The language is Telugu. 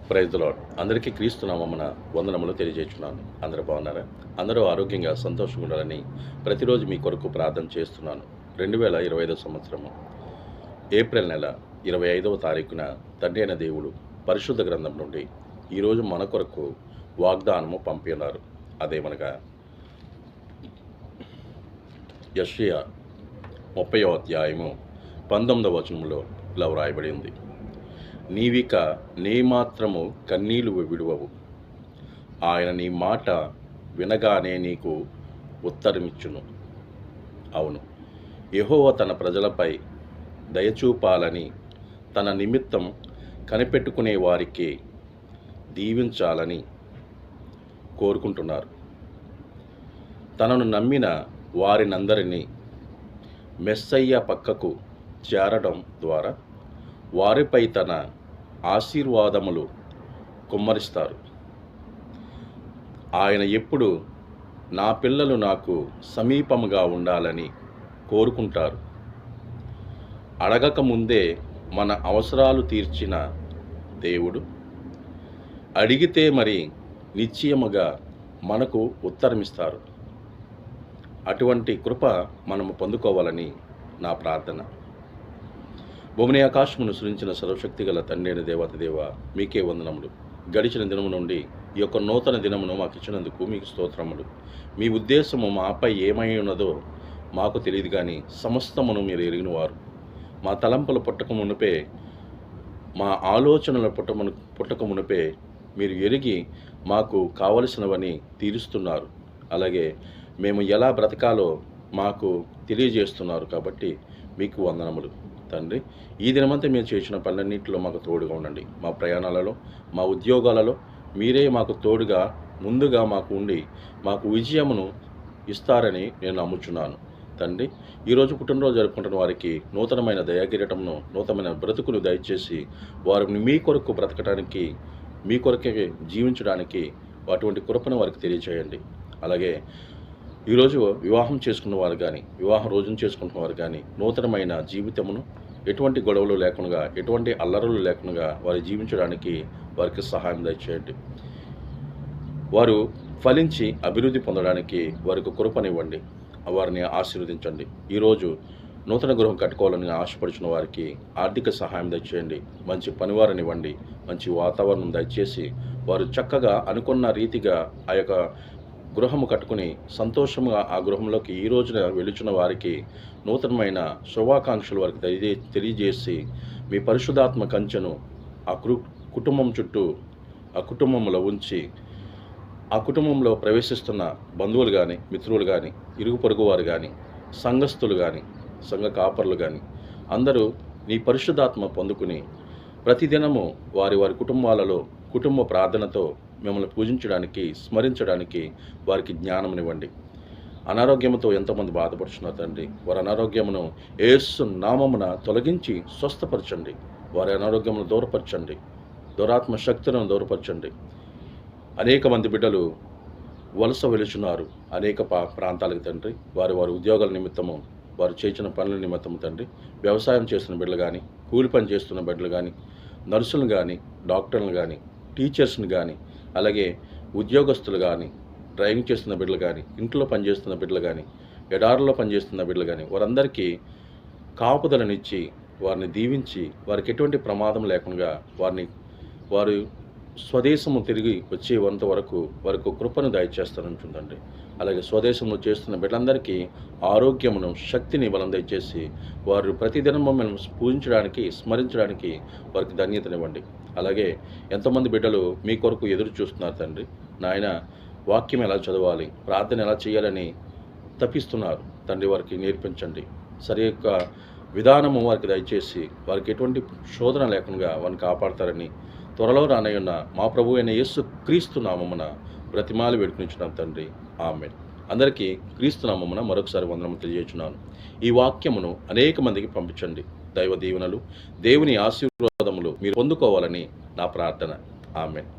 Praise the lord. అందరికీ క్రీస్తు నామమున వందనములు తెలియజేస్తున్నాను. అందరూ బాగున్నారా? అందరూ ఆరోగ్యంగా సంతోషంగా ఉండాలని ప్రతిరోజు మీ కొరకు ప్రార్థన చేస్తున్నాను. 2025 సంవత్సరము ఏప్రిల్ నెల 25వ తారీఖున తండ్రి అయిన దేవుడు పరిశుద్ధ గ్రంథం నుండి ఈరోజు మన కొరకు వాగ్దానము పంపినారు. అదేమనగా యెషయా 30వ అధ్యాయము 19వ వచనములో ఇలా వ్రాయబడి ఉంది. నీవిక నీ మాత్రము కన్నీళ్లు విడువవు, ఆయన నీ మాట వినగానే నీకు ఉత్తరమిచ్చును. అవును, యెహోవా తన ప్రజలపై దయచూపాలని తన నిమిత్తం కనిపెట్టుకునే వారికి దీవించాలని కోరుకుంటున్నారు. తనను నమ్మిన వారినందరినీ మెస్సయ్య పక్కకు చేరడం ద్వారా వారిపై తన ఆశీర్వాదములు కుమ్మరిస్తారు. ఆయన ఎప్పుడు నా పిల్లలు నాకు సమీపముగా ఉండాలని కోరుకుంటారు. అడగక ముందే మన అవసరాలు తీర్చిన దేవుడు అడిగితే మరి నిశ్చయముగా మనకు ఉత్తరమిస్తారు. అటువంటి కృప మనము పొందుకోవాలని నా ప్రార్థన. భూమిని ఆకాశమును సృజించిన సర్వశక్తి గల తండ్రి అయిన దేవ మీకే వందనములు. గడిచిన దినము నుండి ఈ యొక్క నూతన దినమును మాకు ఇచ్చినందుకు మీకు స్తోత్రములు. మీ ఉద్దేశము మాపై ఏమై ఉన్నదో మాకు తెలియదు, కానీ సమస్తమును మీరు ఎరిగినవారు. మా తలంపులు పుట్టక మునిపే, మా ఆలోచనలు పుట్టక మునిపే మీరు ఎరిగి మాకు కావలసినవని తీరుస్తున్నారు. అలాగే మేము ఎలా బ్రతకాలో మాకు తెలియజేస్తున్నారు. కాబట్టి మీకు వందనములు తండ్రి. ఈ దినమంతా మేము చేసిన పనులన్నింటిలో మాకు తోడుగా ఉండండి. మా ప్రయాణాలలో, మా ఉద్యోగాలలో మీరే మాకు తోడుగా ముందుగా మాకు ఉండి మాకు విజయమును ఇస్తారని నేను నమ్ముచున్నాను తండ్రి. ఈరోజు పుట్టినరోజు జరుపుకుంటున్న వారికి నూతనమైన దయాకిరీటమును, నూతనమైన బ్రతుకును దయచేసి వారిని మీ కొరకు బ్రతకడానికి, మీ కొరకే జీవించడానికి అటువంటి కృపను వారికి తెలియచేయండి. అలాగే ఈరోజు వివాహం చేసుకున్న వారు కానీ, వివాహ రోజును చేసుకుంటున్న వారు కానీ నూతనమైన జీవితమును ఎటువంటి గొడవలు లేకుండా, ఎటువంటి అల్లరులు లేకుండా వారు జీవించడానికి వారికి సహాయం దయచేయండి. వారు ఫలించి అభివృద్ధి పొందడానికి వారికి కృపనివ్వండి. వారిని ఆశీర్వదించండి. ఈరోజు నూతన గృహం కట్టుకోవాలని ఆశపడుచున్న వారికి ఆర్థిక సహాయం దయచేయండి. మంచి పనివారనివ్వండి. మంచి వాతావరణం దయచేసి వారు చక్కగా అనుకున్న రీతిగా ఆ యొక్క గృహము కట్టుకుని సంతోషంగా ఆ గృహంలోకి ఈ రోజున వెలుచున్న వారికి నూతనమైన శుభాకాంక్షలు వారికి తెలియజేసి మీ పరిశుద్ధాత్మ కంచెను ఆ కుటుంబం చుట్టూ, ఆ కుటుంబంలో ఉంచి, ఆ కుటుంబంలో ప్రవేశిస్తున్న బంధువులు కానీ, మిత్రులు కానీ, ఇరుగు పొరుగు వారు కానీ, సంఘస్థులు కానీ, సంఘ కాపరులు కానీ అందరూ నీ పరిశుద్ధాత్మ పొందుకుని ప్రతిదినము వారి వారి కుటుంబాలలో కుటుంబ ప్రార్థనతో మిమ్మల్ని పూజించడానికి, స్మరించడానికి వారికి జ్ఞానమునివ్వండి. అనారోగ్యంతో ఎంతోమంది బాధపడుతున్నారు తండ్రి. వారి అనారోగ్యమును యేసు నామమున తొలగించి స్వస్థపరచండి. వారి అనారోగ్యమును దూరపరచండి. దురాత్మ శక్తులను దూరపరచండి. అనేక మంది బిడ్డలు వలస వెలుచున్నారు అనేక ప్రాంతాలకు తండ్రి. వారి ఉద్యోగాల నిమిత్తము, వారు చేసిన పనుల నిమిత్తము తండ్రి. వ్యవసాయం చేస్తున్న బిడ్డలు కానీ, కూలి పని చేస్తున్న బిడ్డలు కానీ, నర్సులు కానీ, డాక్టర్లు కానీ, టీచర్స్ని కానీ, అలాగే ఉద్యోగస్తులు కానీ, డ్రైవింగ్ చేస్తున్న బిడ్డలు కానీ, ఇంట్లో పనిచేస్తున్న బిడ్డలు కానీ, ఎడారులో పనిచేస్తున్న బిడ్డలు కానీ వారందరికీ కాపుదలనిచ్చి వారిని దీవించి వారికి ఎటువంటి ప్రమాదం లేకుండా వారు స్వదేశము తిరిగి వచ్చేంత వరకు వారికి కృపను దయచేస్తానంటుందండి. అలాగే స్వదేశంలో చేస్తున్న బిడ్డలందరికీ ఆరోగ్యమును, శక్తిని బలం దయచేసి వారు ప్రతిదినం మమ్మల్ని పూజించడానికి, స్మరించడానికి వారికి ధన్యతనివ్వండి. అలాగే ఎంతోమంది బిడ్డలు మీ కొరకు ఎదురు చూస్తున్నారు తండ్రి. నాయన వాక్యం ఎలా చదవాలి, ప్రార్థన ఎలా చేయాలని తప్పిస్తున్నారు తండ్రి. వారికి నేర్పించండి. సరి యొక్క విధానము వారికి దయచేసి వారికి ఎటువంటి శోధన లేకుండా వారిని కాపాడతారని త్వరలో రానయ్యున్న మా ప్రభు అయిన యేసు క్రీస్తు నామమున బ్రతిమాలి వేడుకునిచున్నాం తండ్రి. ఆమేన్. అందరికీ క్రీస్తు నామమున మరొకసారి వందనము తెలియజేస్తున్నాను. ఈ వాక్యమును అనేక మందికి పంపించండి. దైవ దీవెనలు, దేవుని ఆశీర్వాదములు మీరు పొందుకోవాలని నా ప్రార్థన. ఆమేన్.